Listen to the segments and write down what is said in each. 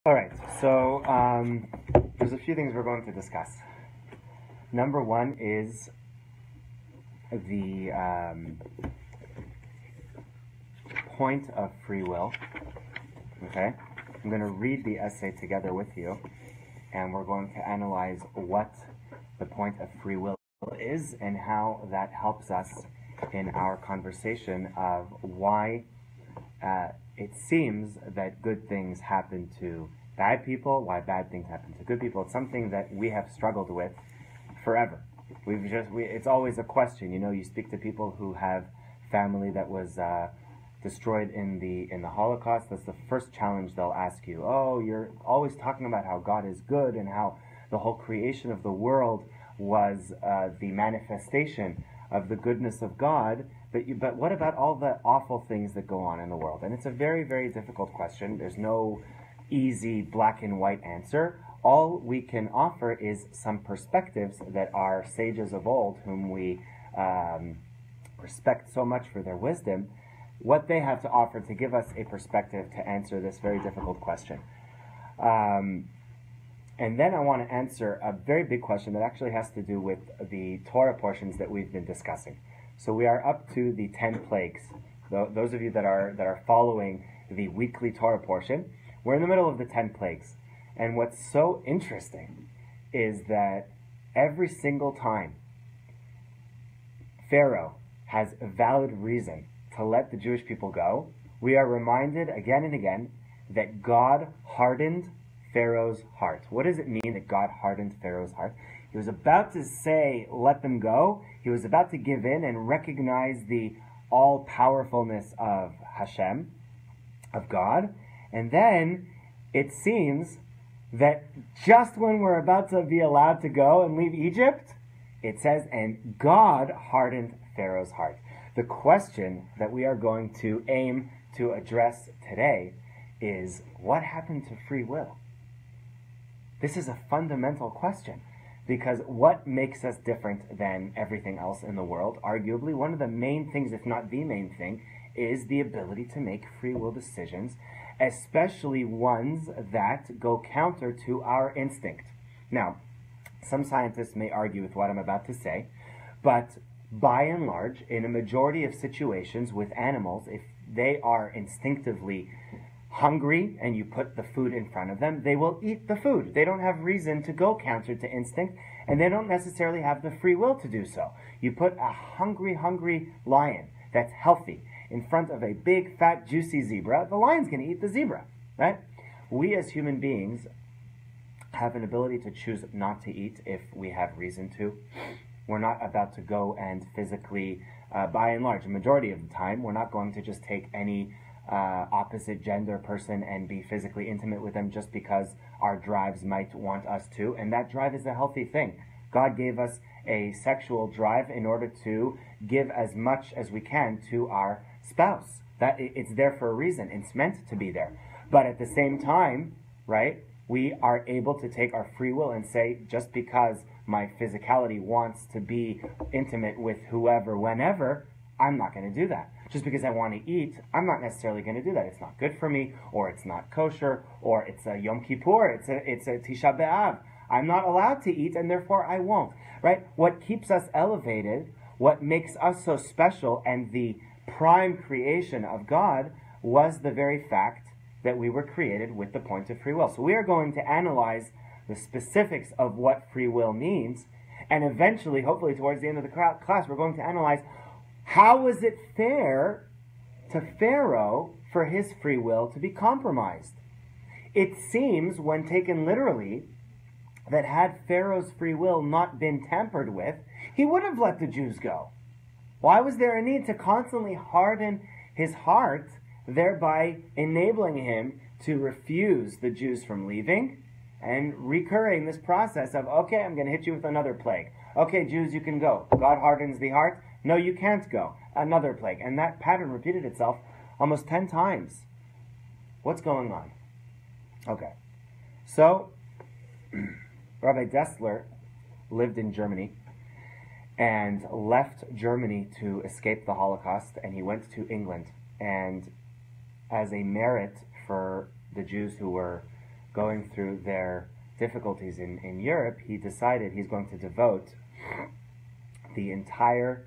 All right, so there's a few things we're going to discuss. Number one is the point of free will. Okay, I'm going to read the essay together with you, and we're going to analyze what the point of free will is and how that helps us in our conversation of why it seems that good things happen to bad people, why bad things happen to good people. It's something that we have struggled with forever. It's always a question. You know, you speak to people who have family that was destroyed in the Holocaust. That's the first challenge they'll ask you. Oh, you're always talking about how God is good and how the whole creation of the world was the manifestation of the goodness of God. But what about all the awful things that go on in the world? And it's a very, very difficult question. There's no easy black and white answer. All we can offer is some perspectives that our sages of old, whom we respect so much for their wisdom, what they have to offer to give us a perspective to answer this very difficult question. And then I want to answer a very big question that actually has to do with the Torah portions that we've been discussing. So we are up to the 10 plagues. Those of you that are following the weekly Torah portion, we're in the middle of the 10 plagues. And what's so interesting is that every single time Pharaoh has a valid reason to let the Jewish people go, we are reminded again and again that God hardened Pharaoh's heart. What does it mean that God hardened Pharaoh's heart? He was about to say, let them go. He was about to give in and recognize the all-powerfulness of Hashem, of God. And then it seems that just when we're about to be allowed to go and leave Egypt, it says, and God hardened Pharaoh's heart. The question that we are going to aim to address today is, what happened to free will? This is a fundamental question, because what makes us different than everything else in the world? Arguably, one of the main things, if not the main thing, is the ability to make free will decisions, especially ones that go counter to our instinct. Now, some scientists may argue with what I'm about to say, but by and large, in a majority of situations with animals, if they are instinctively hungry and you put the food in front of them, they will eat the food. They don't have reason to go counter to instinct, and they don't necessarily have the free will to do so. You put a hungry lion that's healthy in front of a big, fat, juicy zebra, the lion's going to eat the zebra, right? We as human beings have an ability to choose not to eat if we have reason to. We're not about to go and physically, by and large, a majority of the time, we're not going to just take any opposite gender person and be physically intimate with them just because our drives might want us to, and that drive is a healthy thing. God gave us a sexual drive in order to give as much as we can to our spouse. That it's there for a reason. It's meant to be there. But at the same time, right, we are able to take our free will and say, just because my physicality wants to be intimate with whoever, whenever, I'm not going to do that. Just because I want to eat, I'm not necessarily going to do that. It's not good for me, or it's not kosher, or it's a Yom Kippur, it's a Tisha B'Av. I'm not allowed to eat, and therefore I won't. Right? What keeps us elevated, what makes us so special, and the prime creation of God was the very fact that we were created with the point of free will. So we are going to analyze the specifics of what free will means, and eventually, hopefully towards the end of the class, we're going to analyze how was it fair to Pharaoh for his free will to be compromised. It seems, when taken literally, that had Pharaoh's free will not been tampered with, he would have let the Jews go. Why was there a need to constantly harden his heart, thereby enabling him to refuse the Jews from leaving and recurring this process of, okay, I'm going to hit you with another plague. Okay, Jews, you can go. God hardens the heart. No, you can't go. Another plague. And that pattern repeated itself almost 10 times. What's going on? Okay. So, Rabbi Dessler lived in Germany and left Germany to escape the Holocaust, and he went to England. And as a merit for the Jews who were going through their difficulties in Europe, he decided he's going to devote the entire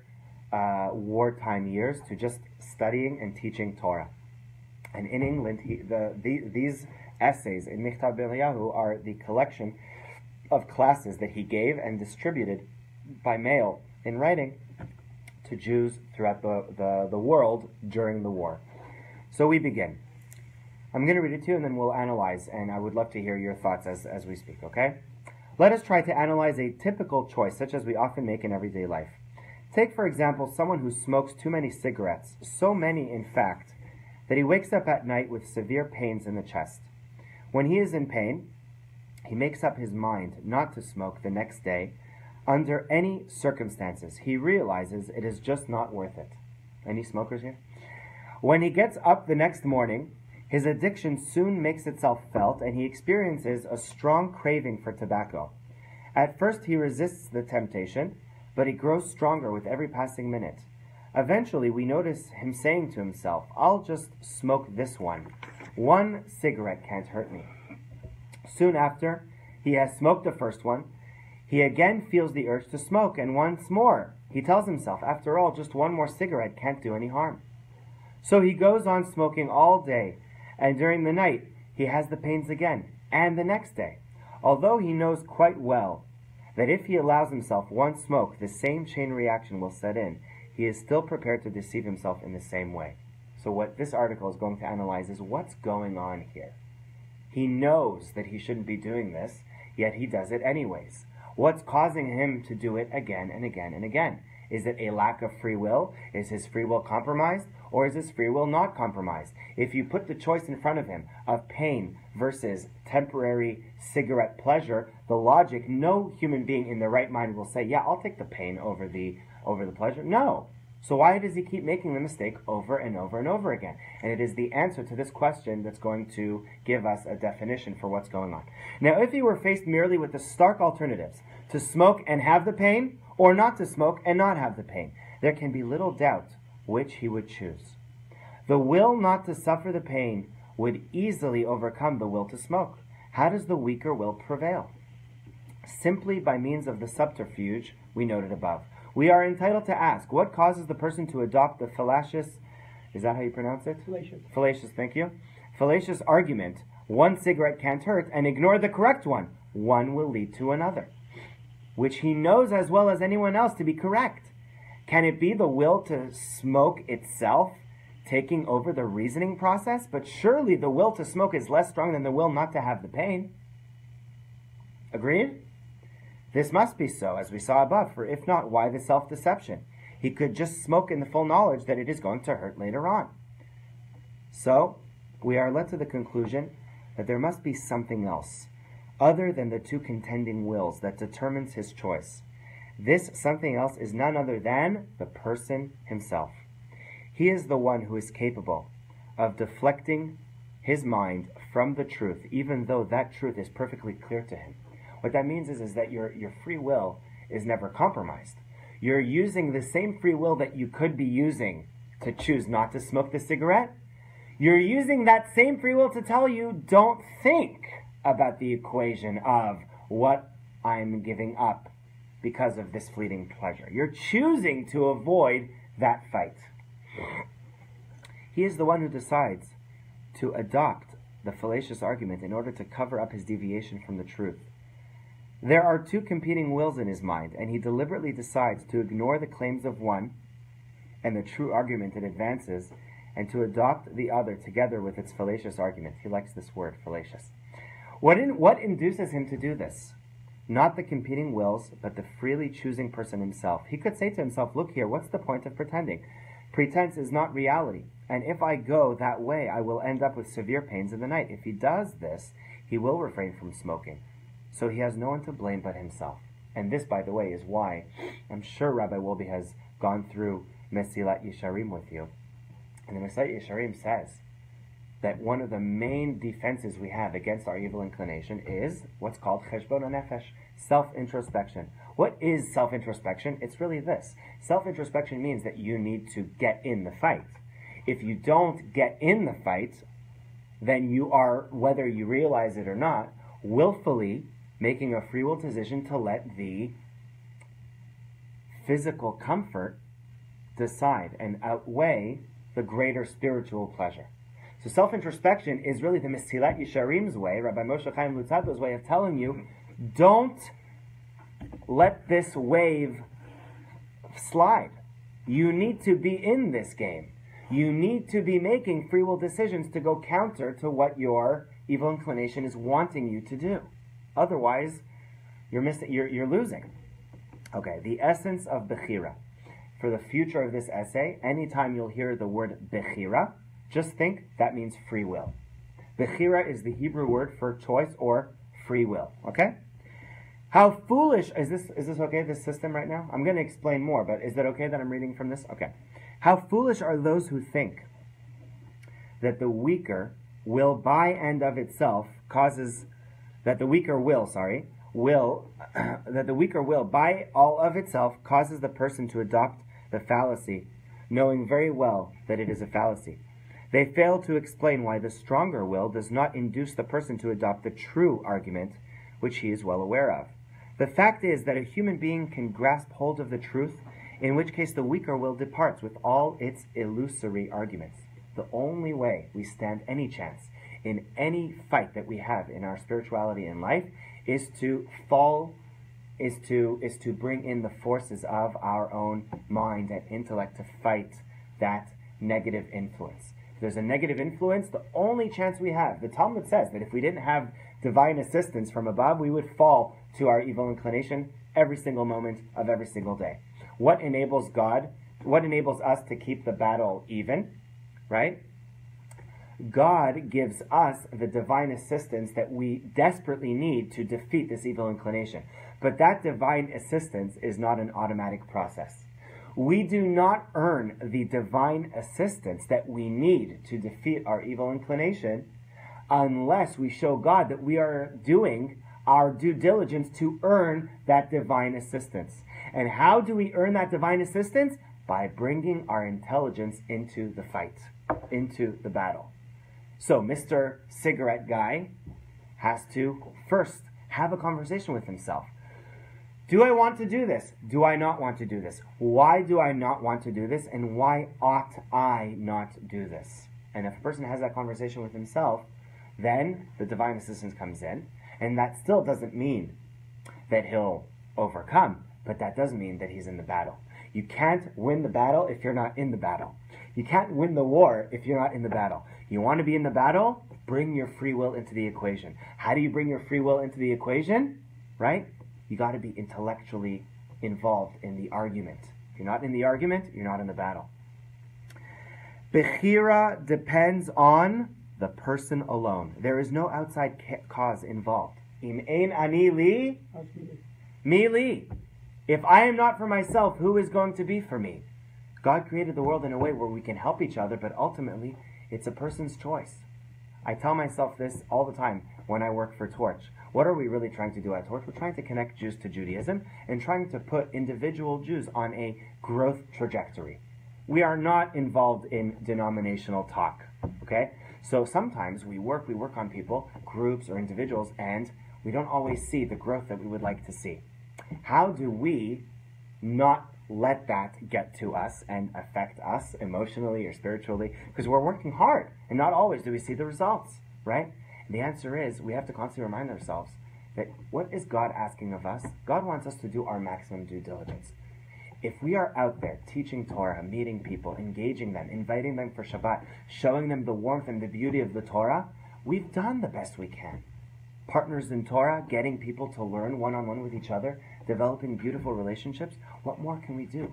wartime years to just studying and teaching Torah. And in England, these essays in Michtav B'Eliyahu are the collection of classes that he gave and distributed by mail in writing to Jews throughout the world during the war. So we begin. I'm going to read it to you and then we'll analyze, and I would love to hear your thoughts as we speak, okay? Let us try to analyze a typical choice, such as we often make in everyday life. Take, for example, someone who smokes too many cigarettes, so many, in fact, that he wakes up at night with severe pains in the chest. When he is in pain, he makes up his mind not to smoke the next day under any circumstances. He realizes it is just not worth it. Any smokers here? When he gets up the next morning, his addiction soon makes itself felt, and he experiences a strong craving for tobacco. At first, he resists the temptation, but he grows stronger with every passing minute. Eventually, we notice him saying to himself, "I'll just smoke this one. One cigarette can't hurt me." Soon after he has smoked the first one, he again feels the urge to smoke, and once more he tells himself, after all, just one more cigarette can't do any harm. So he goes on smoking all day, and during the night he has the pains again, and the next day. Although he knows quite well that if he allows himself one smoke, the same chain reaction will set in, he is still prepared to deceive himself in the same way. So what this article is going to analyze is what's going on here. He knows that he shouldn't be doing this, yet he does it anyways. What's causing him to do it again and again and again? Is it a lack of free will? Is his free will compromised? Or is his free will not compromised? If you put the choice in front of him of pain versus temporary cigarette pleasure, the logic, no human being in their right mind will say, yeah, I'll take the pain over the pleasure. No. So why does he keep making the mistake over and over and over again? And it is the answer to this question that's going to give us a definition for what's going on. Now, if he were faced merely with the stark alternatives, to smoke and have the pain, or not to smoke and not have the pain, there can be little doubt which he would choose. The will not to suffer the pain would easily overcome the will to smoke. How does the weaker will prevail? Simply by means of the subterfuge we noted above. We are entitled to ask, what causes the person to adopt the fallacious, is that how you pronounce it? Fallacious, thank you. Fallacious argument, one cigarette can't hurt, and ignore the correct one. One will lead to another, which he knows as well as anyone else to be correct. Can it be the will to smoke itself taking over the reasoning process? But surely the will to smoke is less strong than the will not to have the pain. Agreed? This must be so, as we saw above, for if not, why the self-deception? He could just smoke in the full knowledge that it is going to hurt later on. So, we are led to the conclusion that there must be something else, other than the two contending wills, that determines his choice. This something else is none other than the person himself. He is the one who is capable of deflecting his mind from the truth, even though that truth is perfectly clear to him. What that means is that your free will is never compromised. You're using the same free will that you could be using to choose not to smoke the cigarette. You're using that same free will to tell you, don't think about the equation of what I'm giving up because of this fleeting pleasure. You're choosing to avoid that fight. He is the one who decides to adopt the fallacious argument in order to cover up his deviation from the truth. There are two competing wills in his mind, and he deliberately decides to ignore the claims of one and the true argument it advances, and to adopt the other together with its fallacious argument. He likes this word, fallacious. What induces him to do this? Not the competing wills, but the freely choosing person himself. He could say to himself, look here, what's the point of pretending? Pretense is not reality, and if I go that way, I will end up with severe pains in the night. If he does this, he will refrain from smoking. So he has no one to blame but himself. And this, by the way, is why I'm sure Rabbi Wolbe has gone through Mesilat Yesharim with you. And the Mesilat Yesharim says that one of the main defenses we have against our evil inclination is what's called cheshbon hanefesh, self-introspection. What is self-introspection? It's really this. Self-introspection means that you need to get in the fight. If you don't get in the fight, then you are, whether you realize it or not, willfully making a free will decision to let the physical comfort decide and outweigh the greater spiritual pleasure. So self-introspection is really the Mesilat Yesharim's way, Rabbi Moshe Chaim Luzzatto's way of telling you, don't let this wave slide. You need to be in this game. You need to be making free will decisions to go counter to what your evil inclination is wanting you to do. Otherwise, you're losing. Okay, the essence of Bechira. For the future of this essay, anytime you'll hear the word Bechira, just think that means free will. Bechira is the Hebrew word for choice or free will. Okay? How foolish is this okay, this system right now? I'm going to explain more, but is that okay that I'm reading from this? Okay. How foolish are those who think that the weaker will by and of itself causes that the weaker will by all of itself causes the person to adopt the fallacy, knowing very well that it is a fallacy. They fail to explain why the stronger will does not induce the person to adopt the true argument, which he is well aware of. The fact is that a human being can grasp hold of the truth, in which case the weaker will departs with all its illusory arguments. The only way we stand any chance in any fight that we have in our spirituality in life is to bring in the forces of our own mind and intellect to fight that negative influence. If there's a negative influence, the only chance we have, the Talmud says that if we didn't have divine assistance from above, we would fall to our evil inclination every single moment of every single day. What enables us to keep the battle even, right? God gives us the divine assistance that we desperately need to defeat this evil inclination. But that divine assistance is not an automatic process. We do not earn the divine assistance that we need to defeat our evil inclination unless we show God that we are doing our due diligence to earn that divine assistance. And how do we earn that divine assistance? By bringing our intelligence into the fight, into the battle. So Mr. Cigarette Guy has to first have a conversation with himself. Do I want to do this? Do I not want to do this? Why do I not want to do this? And why ought I not do this? And if a person has that conversation with himself, then the divine assistance comes in. And that still doesn't mean that he'll overcome, but that does mean that he's in the battle. You can't win the battle if you're not in the battle. You can't win the war if you're not in the battle. You want to be in the battle? Bring your free will into the equation. How do you bring your free will into the equation? Right? You got to be intellectually involved in the argument. If you're not in the argument, you're not in the battle. Bechira depends on the person alone. There is no outside cause involved. Im ein ani li, mi li. If I am not for myself, who is going to be for me? God created the world in a way where we can help each other, but ultimately, it's a person's choice. I tell myself this all the time when I work for Torch. What are we really trying to do at Torch? We're trying to connect Jews to Judaism and trying to put individual Jews on a growth trajectory. We are not involved in denominational talk, okay? So sometimes we work on people, groups or individuals, and we don't always see the growth that we would like to see. How do we not let that get to us and affect us emotionally or spiritually? Because we're working hard, and not always do we see the results, right? And the answer is we have to constantly remind ourselves that what is God asking of us? God wants us to do our maximum due diligence. If we are out there teaching Torah, meeting people, engaging them, inviting them for Shabbat, showing them the warmth and the beauty of the Torah, we've done the best we can. Partners in Torah, getting people to learn one-on-one with each other, developing beautiful relationships, what more can we do?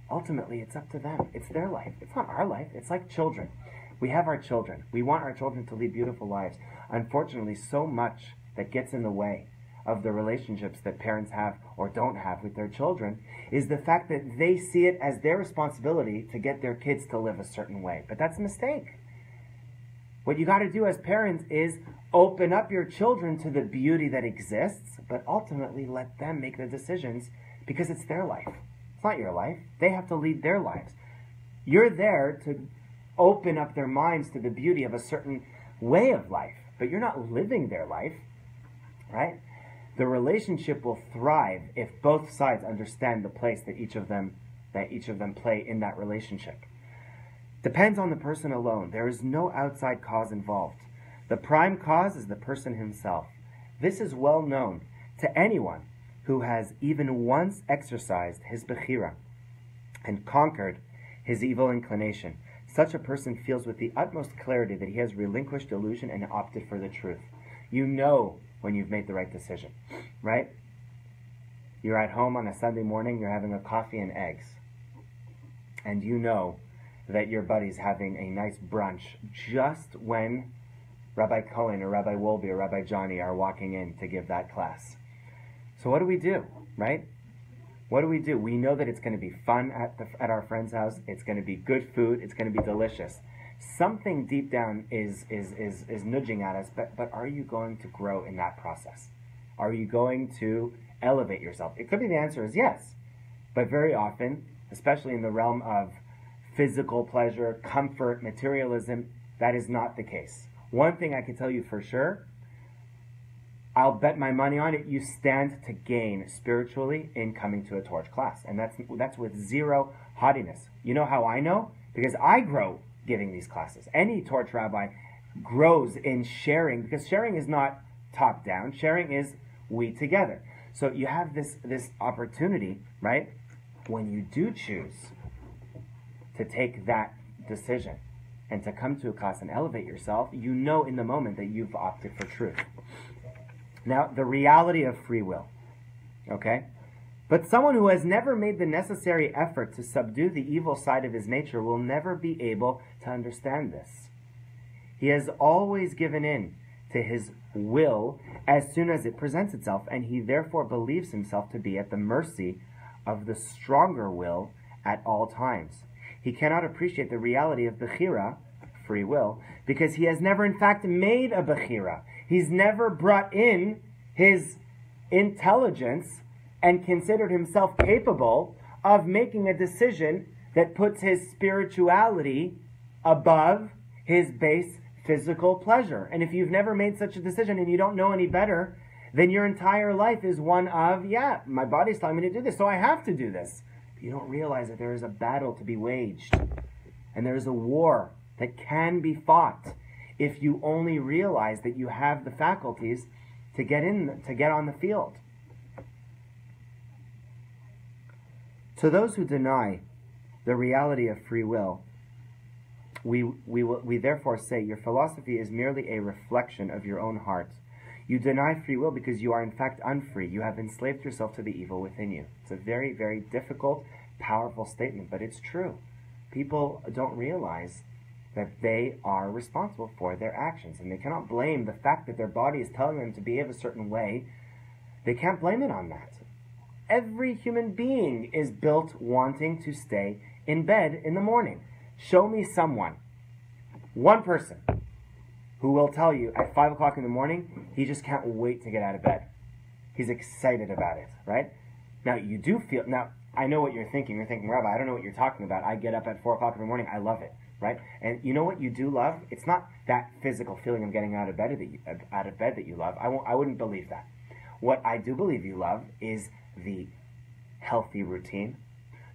Ultimately, it's up to them. It's their life. It's not our life. It's like children. We have our children. We want our children to lead beautiful lives. Unfortunately, so much that gets in the way of the relationships that parents have or don't have with their children is the fact that they see it as their responsibility to get their kids to live a certain way. But that's a mistake. What you got to do as parents is open up your children to the beauty that exists, but ultimately let them make the decisions because it's their life. It's not your life. They have to lead their lives. You're there to open up their minds to the beauty of a certain way of life, but you're not living their life, right? The relationship will thrive if both sides understand the place that each of them play in that relationship. Depends on the person alone. There is no outside cause involved. The prime cause is the person himself. This is well known to anyone who has even once exercised his bechira and conquered his evil inclination. Such a person feels with the utmost clarity that he has relinquished delusion and opted for the truth. You know when you've made the right decision, right? You're at home on a Sunday morning, you're having a coffee and eggs, and you know that your buddy's having a nice brunch just when Rabbi Cohen or Rabbi Wolbe or Rabbi Johnny are walking in to give that class. So what do we do, right? What do? We know that it's going to be fun at our friend's house. It's going to be good food. It's going to be delicious. Something deep down is nudging at us, but are you going to grow in that process? Are you going to elevate yourself? It could be the answer is yes, but very often, especially in the realm of physical pleasure, comfort, materialism, that is not the case. One thing I can tell you for sure, I'll bet my money on it, you stand to gain spiritually in coming to a torch class. And that's with zero haughtiness. You know how I know? Because I grow giving these classes. Any torch rabbi grows in sharing, because sharing is not top down. Sharing is we together. So you have this opportunity, right? When you do choose to take that decision and to come to a class and elevate yourself, you know in the moment that you've opted for truth. Now, the reality of free will, okay? But someone who has never made the necessary effort to subdue the evil side of his nature will never be able to understand this. He has always given in to his will as soon as it presents itself, and he therefore believes himself to be at the mercy of the stronger will at all times. He cannot appreciate the reality of bechira, free will, because he has never in fact made a bechira. He's never brought in his intelligence and considered himself capable of making a decision that puts his spirituality above his base physical pleasure. And if you've never made such a decision and you don't know any better, then your entire life is one of, yeah, my body's telling me to do this, so I have to do this. But you don't realize that there is a battle to be waged. And there is a war that can be fought if you only realize that you have the faculties to get on the field. To those who deny the reality of free will, we therefore say your philosophy is merely a reflection of your own heart. You deny free will because you are in fact unfree. You have enslaved yourself to the evil within you. It's a very, very difficult, powerful statement, but it's true. People don't realize that they are responsible for their actions, and they cannot blame the fact that their body is telling them to behave a certain way. They can't blame it on that. Every human being is built wanting to stay in bed in the morning. Show me someone, one person, who will tell you at 5 o'clock in the morning, he just can't wait to get out of bed. He's excited about it, right? Now, you do feel, now, I know what you're thinking. You're thinking, Rabbi, I don't know what you're talking about. I get up at 4 o'clock in the morning. I love it, right? And you know what you do love? It's not that physical feeling of getting out of bed that you love. I wouldn't believe that. What I do believe you love is the healthy routine.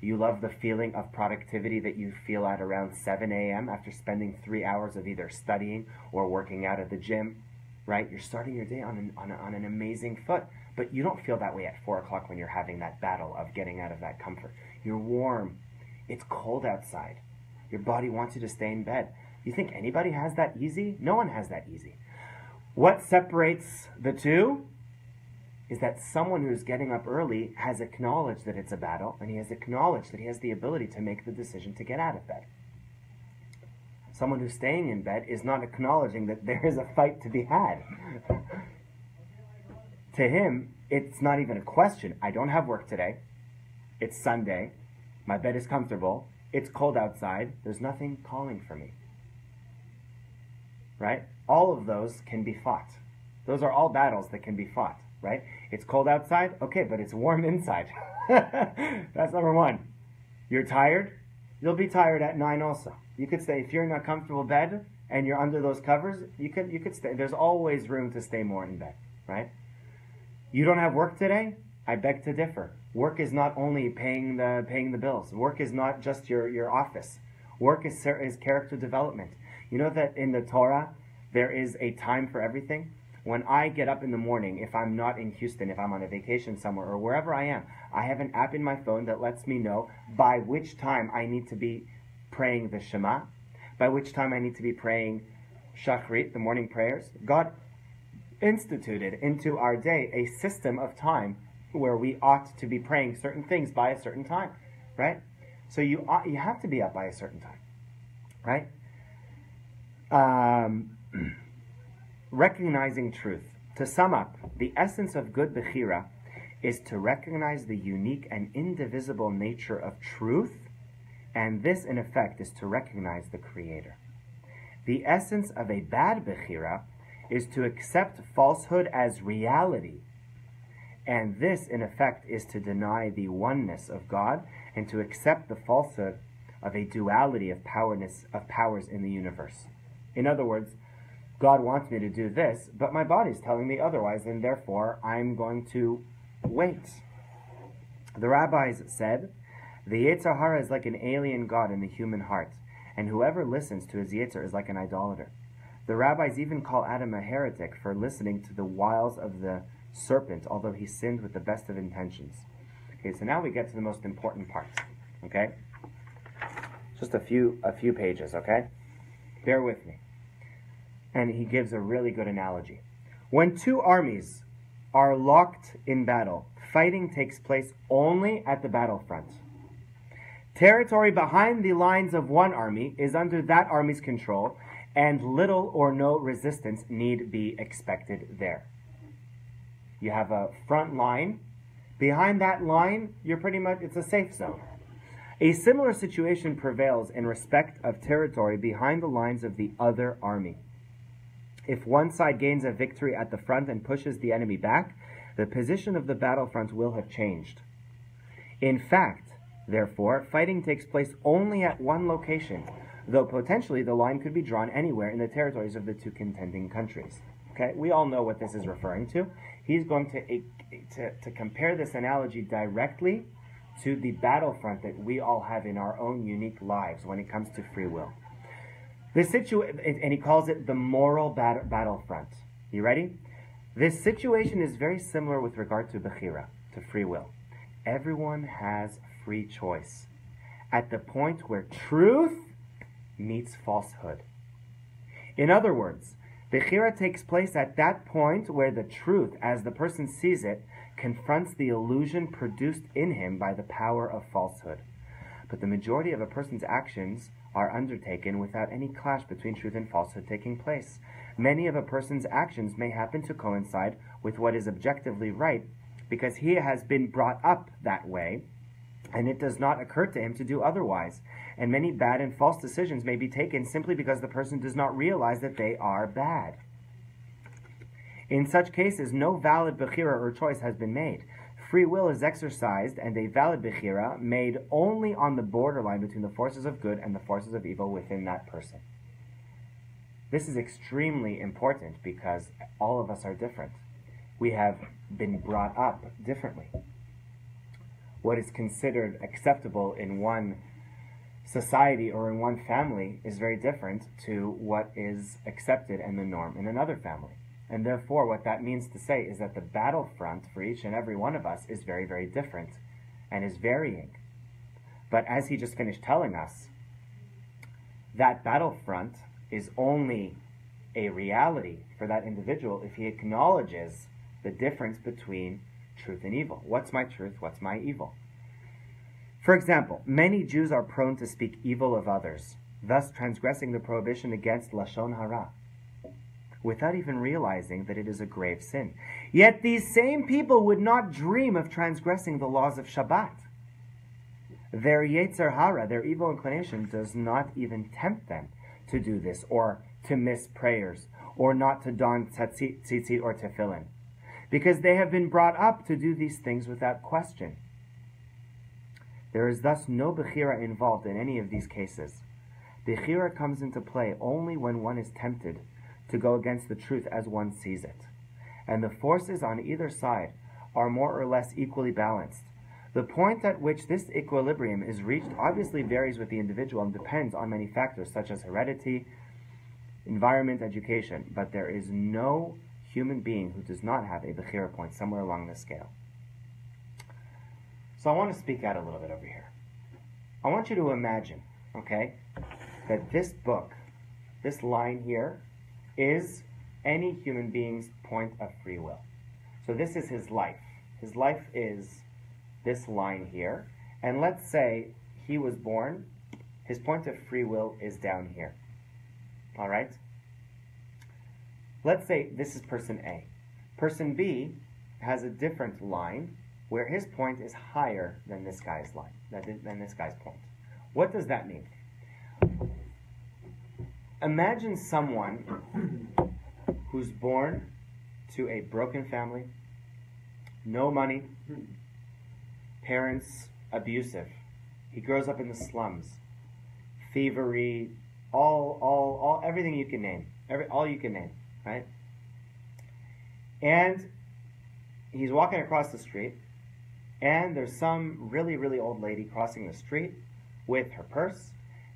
You love the feeling of productivity that you feel at around 7 a.m. after spending 3 hours of either studying or working out at the gym, right? You're starting your day on an amazing foot, but you don't feel that way at 4 o'clock when you're having that battle of getting out of that comfort. You're warm. It's cold outside. Your body wants you to stay in bed. You think anybody has that easy? No one has that easy. What separates the two is that someone who's getting up early has acknowledged that it's a battle, and he has acknowledged that he has the ability to make the decision to get out of bed. Someone who's staying in bed is not acknowledging that there is a fight to be had. To him, it's not even a question. I don't have work today. It's Sunday. My bed is comfortable. It's cold outside. There's nothing calling for me. Right? All of those can be fought. Those are all battles that can be fought. Right? It's cold outside, okay, but it's warm inside. That's number one. You're tired? You'll be tired at 9 also. You could say, if you're in a comfortable bed, and you're under those covers, you could stay. There's always room to stay more in bed, right? You don't have work today? I beg to differ. Work is not only paying the bills. Work is not just your office. Work is character development. You know that in the Torah, there is a time for everything? When I get up in the morning, if I'm not in Houston, if I'm on a vacation somewhere, or wherever I am, I have an app in my phone that lets me know by which time I need to be praying the Shema, by which time I need to be praying Shachrit, the morning prayers. God instituted into our day a system of time where we ought to be praying certain things by a certain time, right? So you have to be up by a certain time, right? Recognizing truth. To sum up, the essence of good bechira is to recognize the unique and indivisible nature of truth, and this, in effect, is to recognize the Creator. The essence of a bad bechira is to accept falsehood as reality, and this, in effect, is to deny the oneness of God and to accept the falsehood of a duality of powers in the universe. In other words, God wants me to do this, but my body's telling me otherwise, and therefore I'm going to wait. The rabbis said, the Yetzer Hara is like an alien god in the human heart, and whoever listens to his Yetzer is like an idolater. The rabbis even call Adam a heretic for listening to the wiles of the serpent, although he sinned with the best of intentions. Okay, so now we get to the most important part. Okay? Just a few pages, okay? Bear with me. And he gives a really good analogy. When two armies are locked in battle, fighting takes place only at the battlefront. Territory behind the lines of one army is under that army's control, and little or no resistance need be expected there. You have a front line. Behind that line, it's a safe zone. A similar situation prevails in respect of territory behind the lines of the other army. If one side gains a victory at the front and pushes the enemy back, the position of the battlefront will have changed. In fact, therefore, fighting takes place only at one location, though potentially the line could be drawn anywhere in the territories of the two contending countries. Okay, we all know what this is referring to. He's going to compare this analogy directly to the battlefront that we all have in our own unique lives when it comes to free will. And he calls it the moral battlefront. You ready? This situation is very similar with regard to bechira, to free will. Everyone has free choice at the point where truth meets falsehood. In other words, bechira takes place at that point where the truth, as the person sees it, confronts the illusion produced in him by the power of falsehood. But the majority of a person's actions are undertaken without any clash between truth and falsehood taking place. Many of a person's actions may happen to coincide with what is objectively right because he has been brought up that way, and it does not occur to him to do otherwise. And many bad and false decisions may be taken simply because the person does not realize that they are bad. In such cases, no valid bechira or choice has been made. Free will is exercised, and a valid bechira made only on the borderline between the forces of good and the forces of evil within that person. This is extremely important because all of us are different. We have been brought up differently. What is considered acceptable in one society or in one family is very different to what is accepted and the norm in another family. And therefore, what that means to say is that the battlefront for each and every one of us is very, very different and is varying. But as he just finished telling us, that battlefront is only a reality for that individual if he acknowledges the difference between truth and evil. What's my truth? What's my evil? For example, many Jews are prone to speak evil of others, thus transgressing the prohibition against Lashon Hara, without even realizing that it is a grave sin. Yet these same people would not dream of transgressing the laws of Shabbat. Their Yetzer Hara, their evil inclination, does not even tempt them to do this, or to miss prayers, or not to don tzitzit or tefillin, because they have been brought up to do these things without question. There is thus no bechira involved in any of these cases. Bechira comes into play only when one is tempted to go against the truth as one sees it. And the forces on either side are more or less equally balanced. The point at which this equilibrium is reached obviously varies with the individual and depends on many factors such as heredity, environment, education, but there is no human being who does not have a Bechira point somewhere along the scale. So I want to speak out a little bit over here. I want you to imagine, okay, that this book, this line here, is any human being's point of free will. So this is his life. His life is this line here. And let's say he was born, his point of free will is down here. All right? Let's say this is person A. Person B has a different line where his point is higher than this guy's line, than this guy's point. What does that mean? Imagine someone who's born to a broken family, no money, parents abusive. He grows up in the slums, thievery, all everything you can name, all you can name, right? And he's walking across the street, and there's some really, really old lady crossing the street with her purse,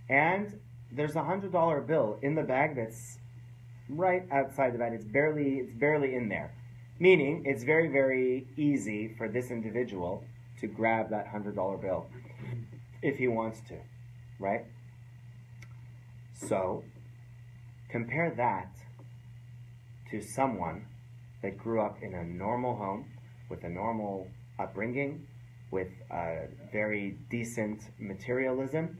and there's $100 bill in the bag that's right outside the bag. It's barely in there. Meaning, it's very, very easy for this individual to grab that $100 bill if he wants to, right? So, compare that to someone that grew up in a normal home, with a normal upbringing, with a very decent materialism,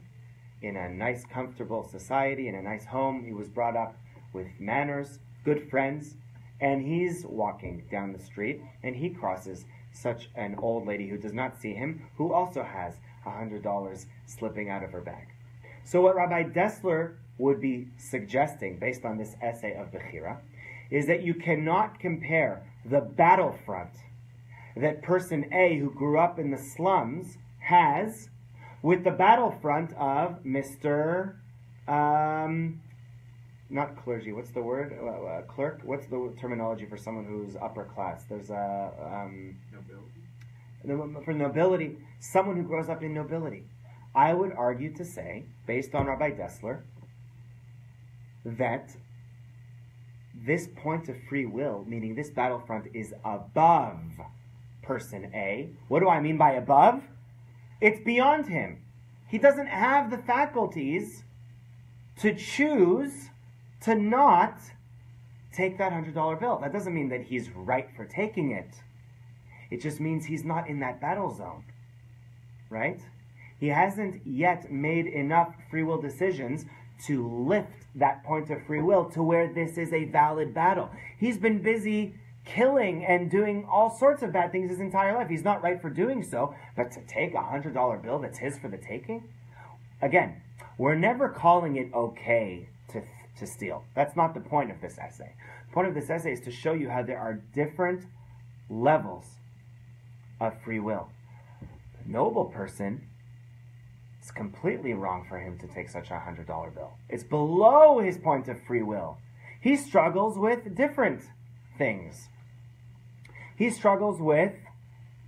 in a nice, comfortable society, in a nice home. He was brought up with manners, good friends, and he's walking down the street, and he crosses such an old lady who does not see him, who also has $100 slipping out of her bag. So what Rabbi Dessler would be suggesting, based on this essay of Bechira, is that you cannot compare the battlefront that person A, who grew up in the slums, has with the battlefront of Mr. Not clergy, what's the word? Clerk? What's the terminology for someone who's upper class? There's a... nobility. For nobility, someone who grows up in nobility. I would argue to say, based on Rabbi Dessler, that this point of free will, meaning this battlefront, is above person A. What do I mean by above? It's beyond him. He doesn't have the faculties to choose to not take that $100 bill. That doesn't mean that he's right for taking it. It just means he's not in that battle zone, right? He hasn't yet made enough free will decisions to lift that point of free will to where this is a valid battle. He's been busy killing and doing all sorts of bad things his entire life. He's not right for doing so, but to take a $100 bill that's his for the taking? Again, we're never calling it okay to steal. That's not the point of this essay. The point of this essay is to show you how there are different levels of free will. The noble person, it's completely wrong for him to take such a $100 bill. It's below his point of free will. He struggles with different things. He struggles with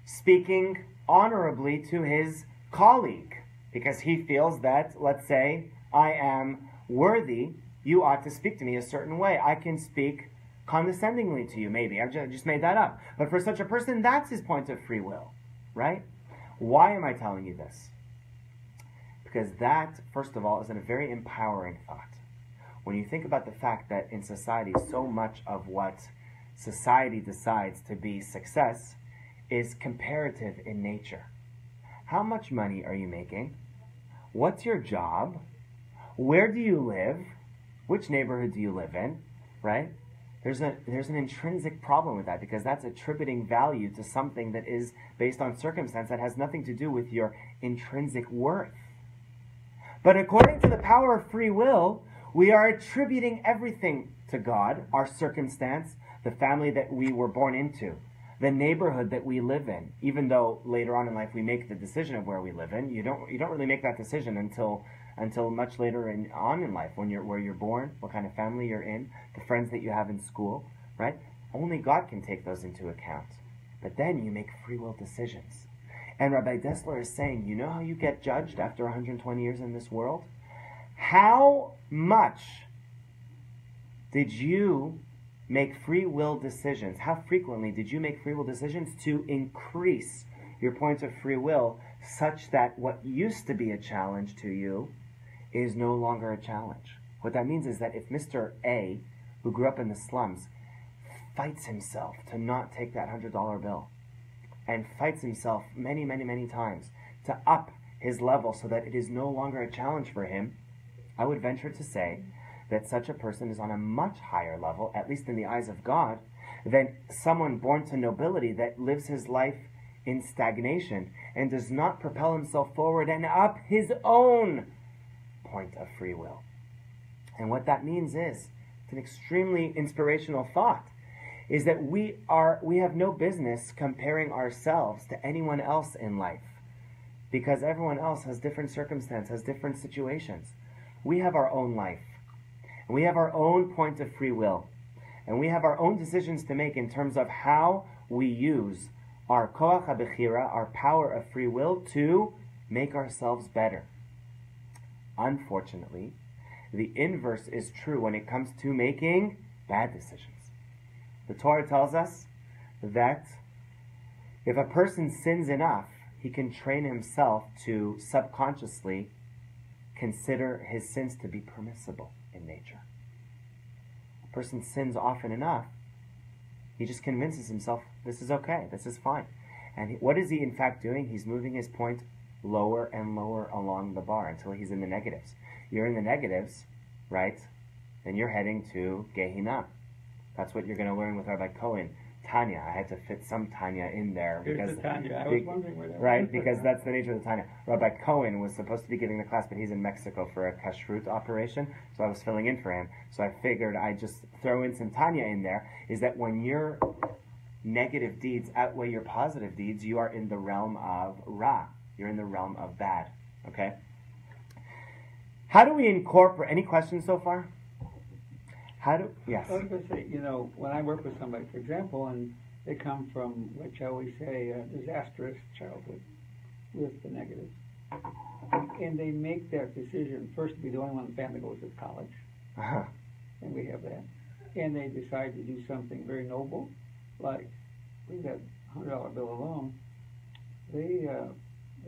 speaking honorably to his colleague because he feels that, let's say, I am worthy, you ought to speak to me a certain way. I can speak condescendingly to you, maybe. I've just made that up. But for such a person, that's his point of free will, right? Why am I telling you this? Because that, first of all, is a very empowering thought. When you think about the fact that in society, so much of what society decides to be success is comparative in nature. How much money are you making? What's your job? Where do you live? Which neighborhood do you live in? Right? There's an intrinsic problem with that because that's attributing value to something that is based on circumstance that has nothing to do with your intrinsic worth. But according to the power of free will, we are attributing everything to God, our circumstance, the family that we were born into, the neighborhood that we live in. Even though later on in life we make the decision of where we live in, you don't really make that decision until until much later on in life, where you're born, what kind of family you're in, the friends that you have in school, right? Only God can take those into account. But then you make free will decisions. And Rabbi Dessler is saying, you know how you get judged after 120 years in this world? How much did you make free will decisions? How frequently did you make free will decisions to increase your points of free will such that what used to be a challenge to you is no longer a challenge? What that means is that if Mr. A, who grew up in the slums, fights himself to not take that $100 bill, and fights himself many, many, many times to up his level so that it is no longer a challenge for him, I would venture to say that such a person is on a much higher level, at least in the eyes of God, than someone born to nobility that lives his life in stagnation and does not propel himself forward and up his own point of free will. And what that means is, it's an extremely inspirational thought, is that we have no business comparing ourselves to anyone else in life, because everyone else has different circumstances, has different situations. We have our own life, and we have our own point of free will, and we have our own decisions to make in terms of how we use our koach habechira, our power of free will, to make ourselves better. Unfortunately, the inverse is true when it comes to making bad decisions. The Torah tells us that if a person sins enough, he can train himself to subconsciously consider his sins to be permissible in nature. A person sins often enough, he just convinces himself, this is okay, this is fine. And what is he in fact doing? He's moving his point lower and lower along the bar until he's in the negatives. You're in the negatives, right? Then you're heading to Gehinnom. That's what you're going to learn with Rabbi Cohen. Tanya, I had to fit some Tanya in there. Here's the Tanya. I was wondering where that was. Right, because that's the nature of the Tanya. Rabbi Cohen was supposed to be giving the class, but he's in Mexico for a kashrut operation, so I was filling in for him. So I figured I'd just throw in some Tanya in there, is that when your negative deeds outweigh your positive deeds, you are in the realm of Ra. You're in the realm of bad. Okay? How do we incorporate... Any questions so far? Yes. I was going to say, when I work with somebody, for example, and they come from, what shall we say, a disastrous childhood with the negatives, and they make that decision first to be the only one in the family goes to college, and we have that, and they decide to do something very noble, like leave that $100 bill alone. They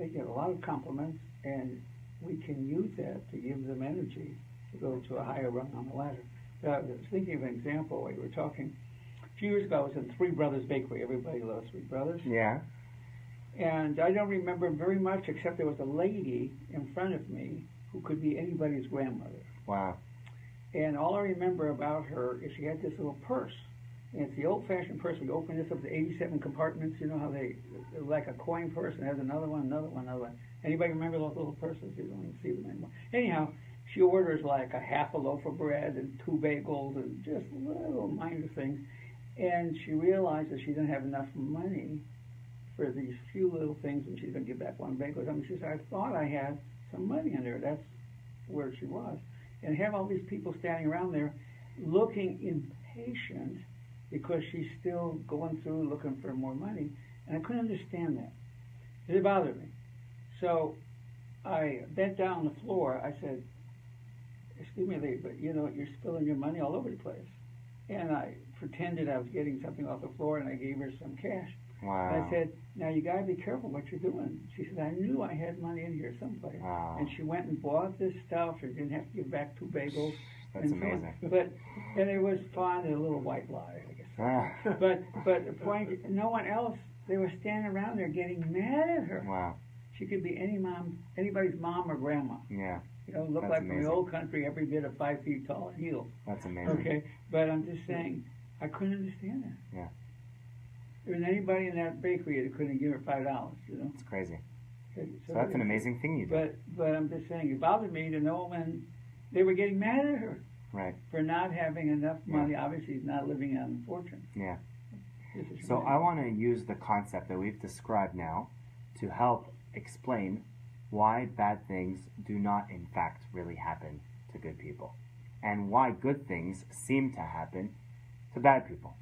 get a lot of compliments, and we can use that to give them energy to go to a higher rung on the ladder. I was thinking of an example while you were talking. A few years ago, I was in Three Brothers Bakery. Everybody loves Three Brothers. Yeah. And I don't remember very much, except there was a lady in front of me who could be anybody's grandmother. Wow. And all I remember about her is she had this little purse. And it's the old-fashioned purse. We open this up to 87 compartments. You know how they're like a coin purse, and has another one, another one, another one. Anybody remember those little purses? You don't even see them anymore. Anyhow, she orders like a half a loaf of bread and 2 bagels and just little minor things. And she realizes she doesn't have enough money for these few little things, and she's going to give back 1 bagel. She said, I thought I had some money in there. That's where she was. And have all these people standing around there looking impatient because she's still going through looking for more money. And I couldn't understand that. It bothered me. So I bent down on the floor. I said, excuse me, lady, but you're spilling your money all over the place. And I pretended I was getting something off the floor, and I gave her some cash. Wow. And I said, now you got to be careful what you're doing. She said, I knew I had money in here someplace. Wow. And she went and bought this stuff and didn't have to give back 2 bagels. That's amazing. And it was fun and a little white lie, I guess. But the point, no one else, they were standing around there getting mad at her. Wow. She could be anybody's mom or grandma. Yeah. Look That's like amazing. from the old country, every bit of 5 feet tall and healed. That's amazing. Okay, but I'm just saying, I couldn't understand that. Yeah. There was anybody in that bakery that couldn't give her $5. It's crazy. Okay, So that's an amazing thing you do. But I'm just saying, it bothered me to know when they were getting mad at her. Right. For not having enough money. Obviously, she's not living on a fortune. Yeah. So I want to use the concept that we've described now to help explain why bad things do not in fact really happen to good people, and why good things seem to happen to bad people.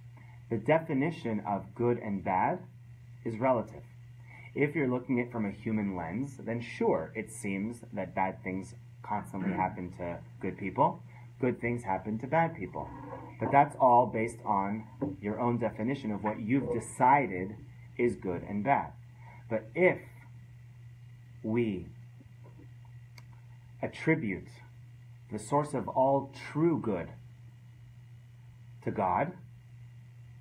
The definition of good and bad is relative. If you're looking at it from a human lens, then sure, it seems that bad things constantly happen to good people, good things happen to bad people. But that's all based on your own definition of what you've decided is good and bad. But if we attribute the source of all true good to God,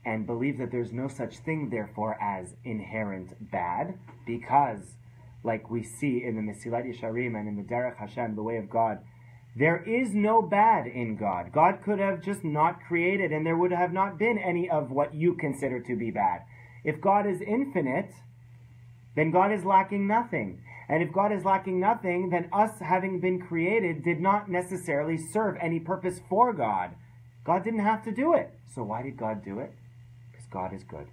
and believe that there's no such thing, therefore, as inherent bad, because, like we see in the Mesilat Yesharim and in the Derech Hashem, the way of God, there is no bad in God. God could have just not created, and there would have not been any of what you consider to be bad. If God is infinite, then God is lacking nothing. And if God is lacking nothing, then us having been created did not necessarily serve any purpose for God. God didn't have to do it. So why did God do it? Because God is good.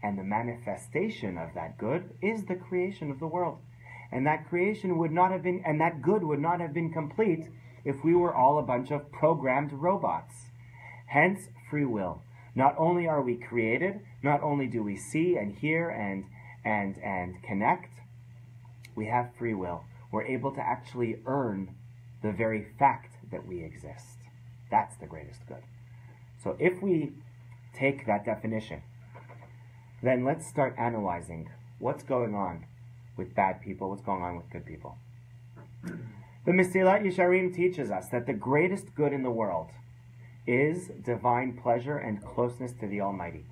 And the manifestation of that good is the creation of the world. And that creation would not have been, and that good would not have been complete if we were all a bunch of programmed robots. Hence, free will. Not only are we created, not only do we see and hear and connect, we have free will. We're able to actually earn the very fact that we exist. That's the greatest good. So if we take that definition, then let's start analyzing what's going on with bad people, what's going on with good people. The Mesilat Yesharim teaches us that the greatest good in the world is divine pleasure and closeness to the Almighty.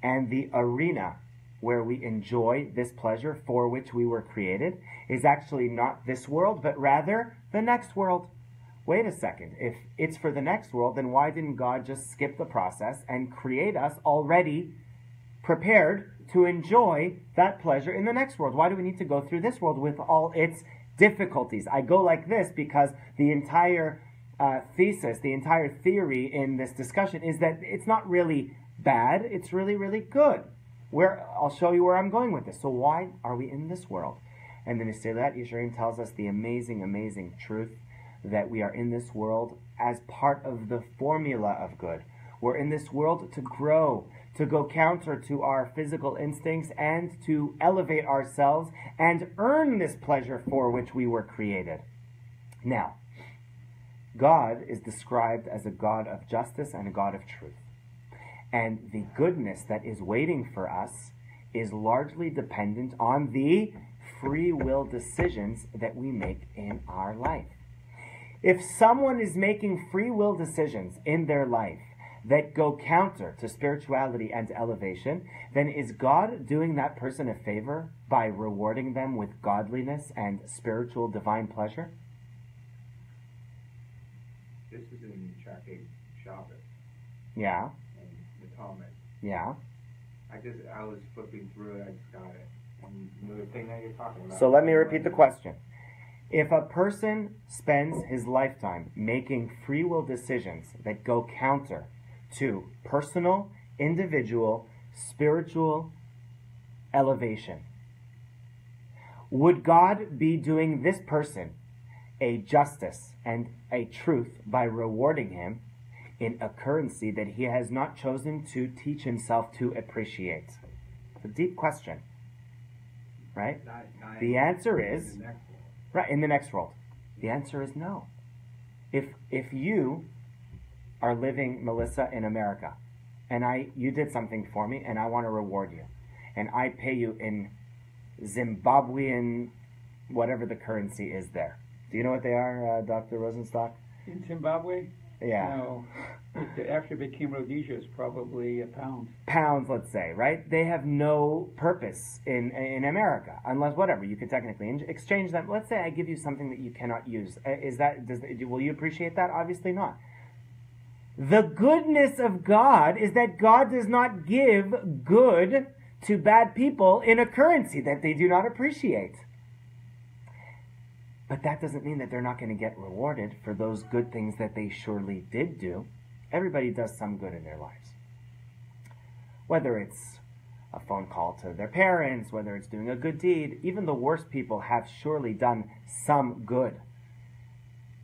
And the arena where we enjoy this pleasure for which we were created is actually not this world, but rather the next world. Wait a second. If it's for the next world, then why didn't God just skip the process and create us already prepared to enjoy that pleasure in the next world? Why do we need to go through this world with all its difficulties? I go like this because the entire thesis, the entire theory in this discussion is that it's not really bad, it's really, really good. I'll show you where I'm going with this. So why are we in this world? And the Mesilat Yesharim tells us the amazing, amazing truth that we are in this world as part of the formula of good. We're in this world to grow, to go counter to our physical instincts, and to elevate ourselves and earn this pleasure for which we were created. Now, God is described as a God of justice and a God of truth. And the goodness that is waiting for us is largely dependent on the free will decisions that we make in our life. If someone is making free will decisions in their life that go counter to spirituality and elevation, then is God doing that person a favor by rewarding them with godliness and spiritual divine pleasure? This is in Chapter Shabbos. Yeah. And the Talmud. Yeah. I was flipping through it, I just got it. And the thing that you're talking about. So let me repeat the question. If a person spends his lifetime making free will decisions that go counter to personal, individual, spiritual elevation, would God be doing this person a justice and a truth by rewarding him in a currency that he has not chosen to teach himself to appreciate? It's a deep question, right? The answer is, right, in the next world. The answer is no. If you are living, Melissa, in America, and you did something for me, and I want to reward you, and I pay you in Zimbabwean, whatever the currency is there. Do you know what they are, Dr. Rosenstock? In Zimbabwe? Yeah. No. After it became Rhodesia, it's probably a pound. Pounds, let's say, right? They have no purpose in America, unless whatever you could technically exchange them. Let's say I give you something that you cannot use. Will you appreciate that? Obviously not. The goodness of God is that God does not give good to bad people in a currency that they do not appreciate. But that doesn't mean that they're not going to get rewarded for those good things that they surely did do. Everybody does some good in their lives. Whether it's a phone call to their parents, whether it's doing a good deed. Even the worst people have surely done some good.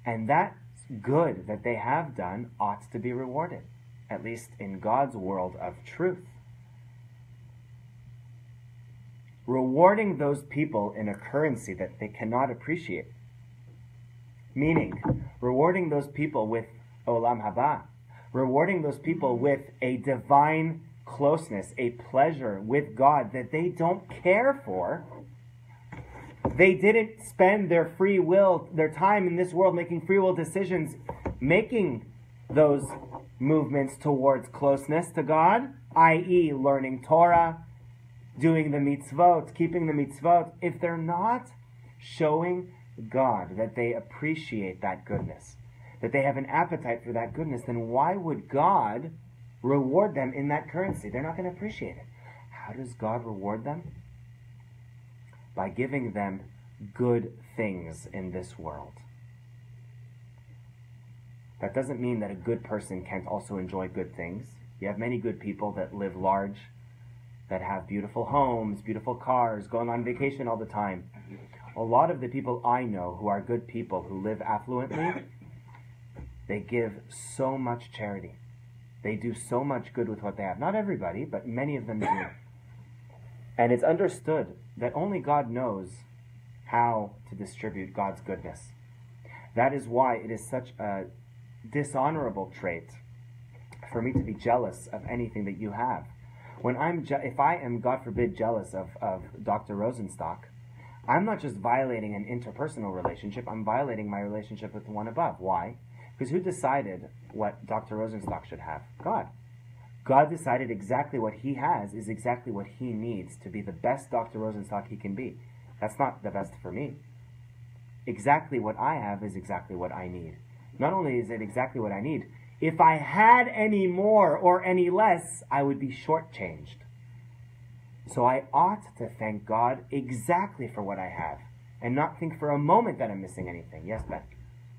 And that good that they have done ought to be rewarded, at least in God's world of truth. Rewarding those people in a currency that they cannot appreciate, meaning rewarding those people with olam haba, rewarding those people with a divine closeness, a pleasure with God that they don't care for. They didn't spend their free will, their time in this world making free will decisions, making those movements towards closeness to God, i.e. learning Torah, doing the mitzvot, keeping the mitzvot. If they're not showing God that they appreciate that goodness, that they have an appetite for that goodness, then why would God reward them in that currency? They're not going to appreciate it. How does God reward them? By giving them good things in this world. That doesn't mean that a good person can't also enjoy good things. You have many good people that live large, that have beautiful homes, beautiful cars, going on vacation all the time. A lot of the people I know who are good people, who live affluently, they give so much charity. They do so much good with what they have. Not everybody, but many of them do. And it's understood that only God knows how to distribute God's goodness. That is why it is such a dishonorable trait for me to be jealous of anything that you have. When if I am, God forbid, jealous of Dr. Rosenstock, I'm not just violating an interpersonal relationship, I'm violating my relationship with the one above. Why? Because who decided what Dr. Rosenstock should have? God. God decided exactly what he has is exactly what he needs to be the best Dr. Rosenstock he can be. That's not the best for me. Exactly what I have is exactly what I need. Not only is it exactly what I need, if I had any more or any less, I would be shortchanged. So I ought to thank God exactly for what I have and not think for a moment that I'm missing anything. Yes, Ben?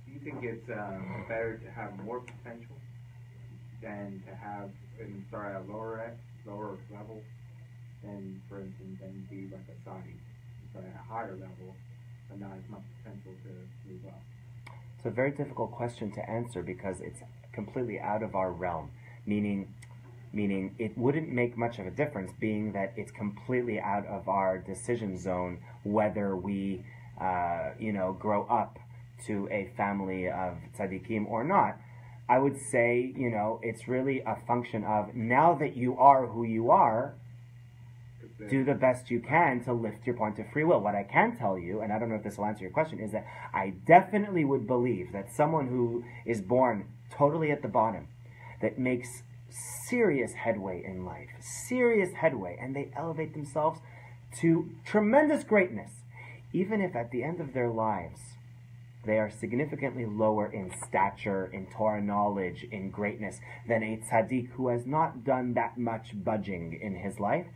Do you think it's better to have more potential than to have and start at a lower level than, for instance, than be like a Saudi, start at a higher level but not as much potential to move up? It's a very difficult question to answer because it's completely out of our realm, meaning it wouldn't make much of a difference, being that it's completely out of our decision zone whether we grow up to a family of tzaddikim or not. I would say, it's really a function of, now that you are who you are, do the best you can to lift your point of free will. What I can tell you, and I don't know if this will answer your question, is that I definitely would believe that someone who is born totally at the bottom, that makes serious headway in life, and they elevate themselves to tremendous greatness, even if at the end of their lives they are significantly lower in stature, in Torah knowledge, in greatness than a tzaddik who has not done that much budging in his life,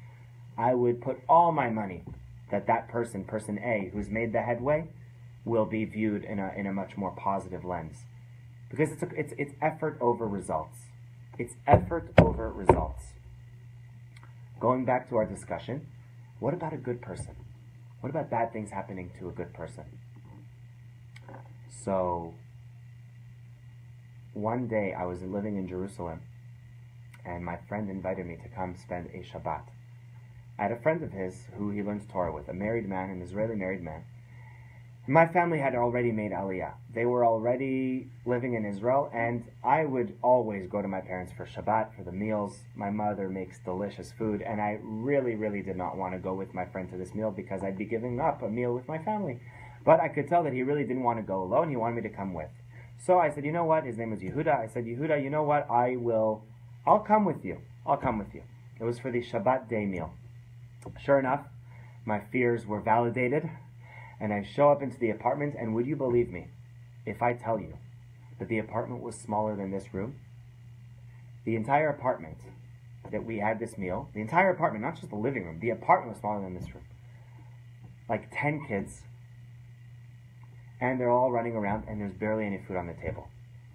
I would put all my money that person A, who's made the headway, will be viewed in a much more positive lens. Because it's effort over results. It's effort over results. Going back to our discussion, what about a good person? What about bad things happening to a good person? So, one day I was living in Jerusalem, and my friend invited me to come spend a Shabbat. I had a friend of his who he learns Torah with, a married man, an Israeli married man. My family had already made Aliyah. They were already living in Israel, and I would always go to my parents for Shabbat, for the meals. My mother makes delicious food, and I really, really did not want to go with my friend to this meal because I'd be giving up a meal with my family. But I could tell that he really didn't want to go alone. He wanted me to come with. So I said, you know what? His name was Yehuda. I said, Yehuda, you know what? I'll come with you. I'll come with you. It was for the Shabbat day meal. Sure enough, my fears were validated. And I show up into the apartment, and would you believe me if I tell you that the apartment was smaller than this room? The entire apartment that we had this meal, the entire apartment, not just the living room, the apartment was smaller than this room. Like 10 kids, and they're all running around, and there's barely any food on the table.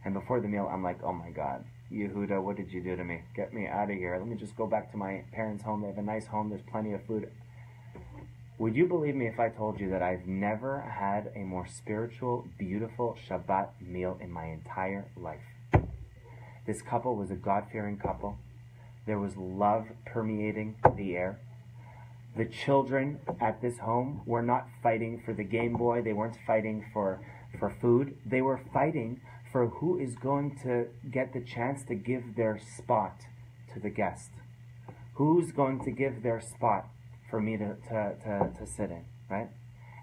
And before the meal, I'm like, oh my God, Yehuda, what did you do to me? Get me out of here. Let me just go back to my parents' home. They have a nice home. There's plenty of food. Would you believe me if I told you that I've never had a more spiritual, beautiful Shabbat meal in my entire life? This couple was a God-fearing couple. There was love permeating the air. The children at this home were not fighting for the Game Boy. They weren't fighting for food. They were fighting for who is going to get the chance to give their spot to the guest. Who's going to give their spot for me to sit in, right?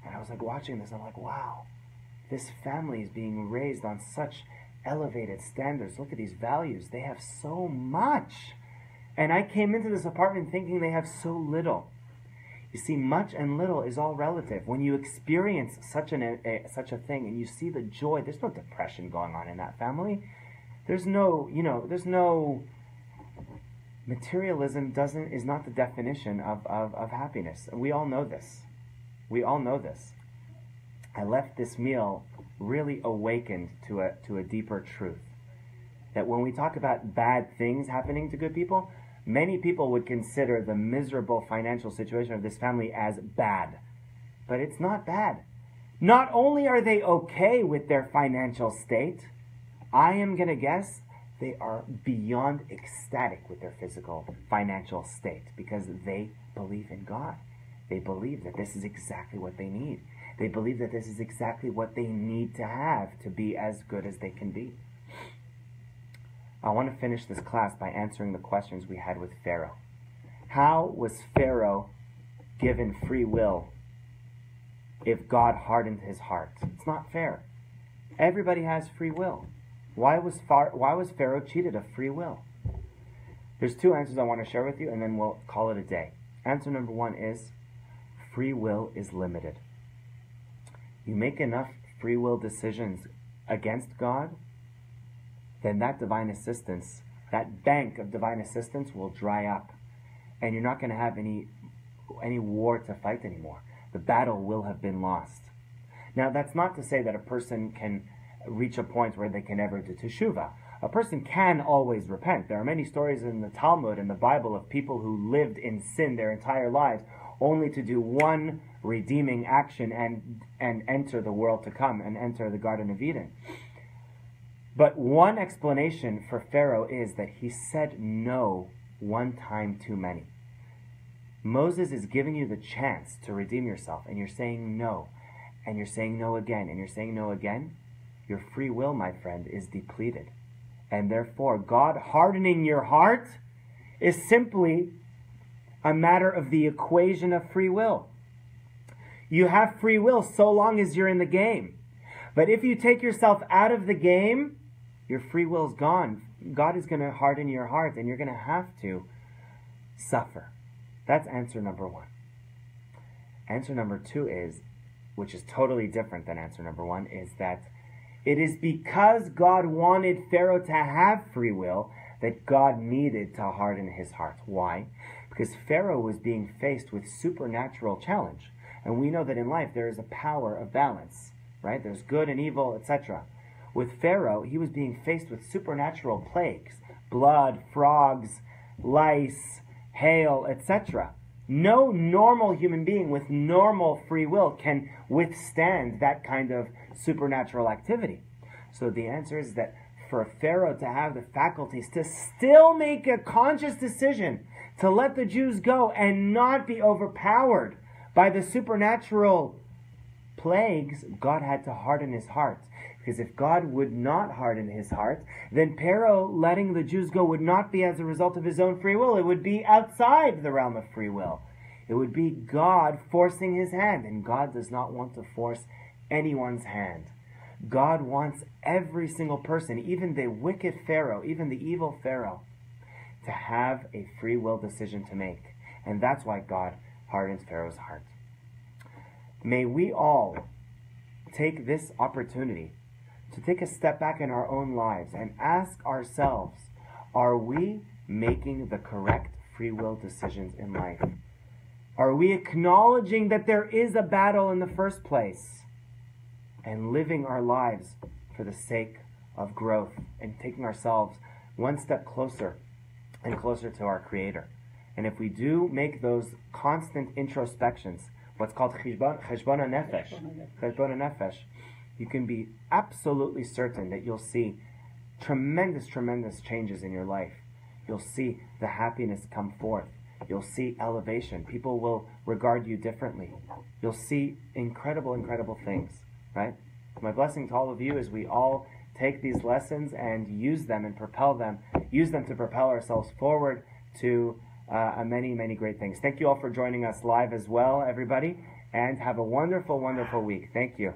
And I was like watching this, I'm like, wow, this family is being raised on such elevated standards. Look at these values. They have so much. And I came into this apartment thinking they have so little. You see, much and little is all relative. When you experience such a thing and you see the joy, there's no depression going on in that family. There's no materialism is not the definition of happiness. And we all know this. We all know this. I left this meal really awakened to a deeper truth. That when we talk about bad things happening to good people, many people would consider the miserable financial situation of this family as bad. But it's not bad. Not only are they okay with their financial state, I am going to guess they are beyond ecstatic with their physical financial state because they believe in God. They believe that this is exactly what they need. They believe that this is exactly what they need to have to be as good as they can be. I want to finish this class by answering the questions we had with Pharaoh. How was Pharaoh given free will if God hardened his heart? It's not fair. Everybody has free will. Why was Pharaoh cheated of free will? There's two answers I want to share with you, and then we'll call it a day. Answer number one is free will is limited. You make enough free will decisions against God, then that divine assistance, that bank of divine assistance will dry up. And you're not going to have any war to fight anymore. The battle will have been lost. Now, that's not to say that a person can reach a point where they can never do teshuvah. A person can always repent. There are many stories in the Talmud and the Bible of people who lived in sin their entire lives, only to do one redeeming action and enter the world to come and enter the Garden of Eden. But one explanation for Pharaoh is that he said no one time too many. Moses is giving you the chance to redeem yourself, and you're saying no, and you're saying no again, and you're saying no again. Your free will, my friend, is depleted. And therefore, God hardening your heart is simply a matter of the equation of free will. You have free will so long as you're in the game. But if you take yourself out of the game, your free will's gone. God is going to harden your heart, and you're going to have to suffer. That's answer number one. Answer number two is, which is totally different than answer number one, is that it is because God wanted Pharaoh to have free will that God needed to harden his heart. Why? Because Pharaoh was being faced with supernatural challenge. And we know that in life there is a power of balance, right? There's good and evil, etc. With Pharaoh, he was being faced with supernatural plagues, blood, frogs, lice, hail, etc. No normal human being with normal free will can withstand that kind of supernatural activity. So the answer is that for Pharaoh to have the faculties to still make a conscious decision to let the Jews go and not be overpowered by the supernatural plagues, God had to harden his heart. Because if God would not harden his heart, then Pharaoh letting the Jews go would not be as a result of his own free will. It would be outside the realm of free will. It would be God forcing his hand. And God does not want to force anyone's hand. God wants every single person, even the wicked Pharaoh, even the evil Pharaoh, to have a free will decision to make. And that's why God hardens Pharaoh's heart. May we all take this opportunity to take a step back in our own lives and ask ourselves, are we making the correct free will decisions in life? Are we acknowledging that there is a battle in the first place and living our lives for the sake of growth and taking ourselves one step closer and closer to our Creator. And if we do make those constant introspections, what's called cheshbon nefesh, you can be absolutely certain that you'll see tremendous changes in your life. You'll see the happiness come forth. You'll see elevation. People will regard you differently. You'll see incredible things, right? My blessing to all of you is we all take these lessons and use them to propel ourselves forward to many great things. Thank you all for joining us live as well, everybody, and have a wonderful week. Thank you.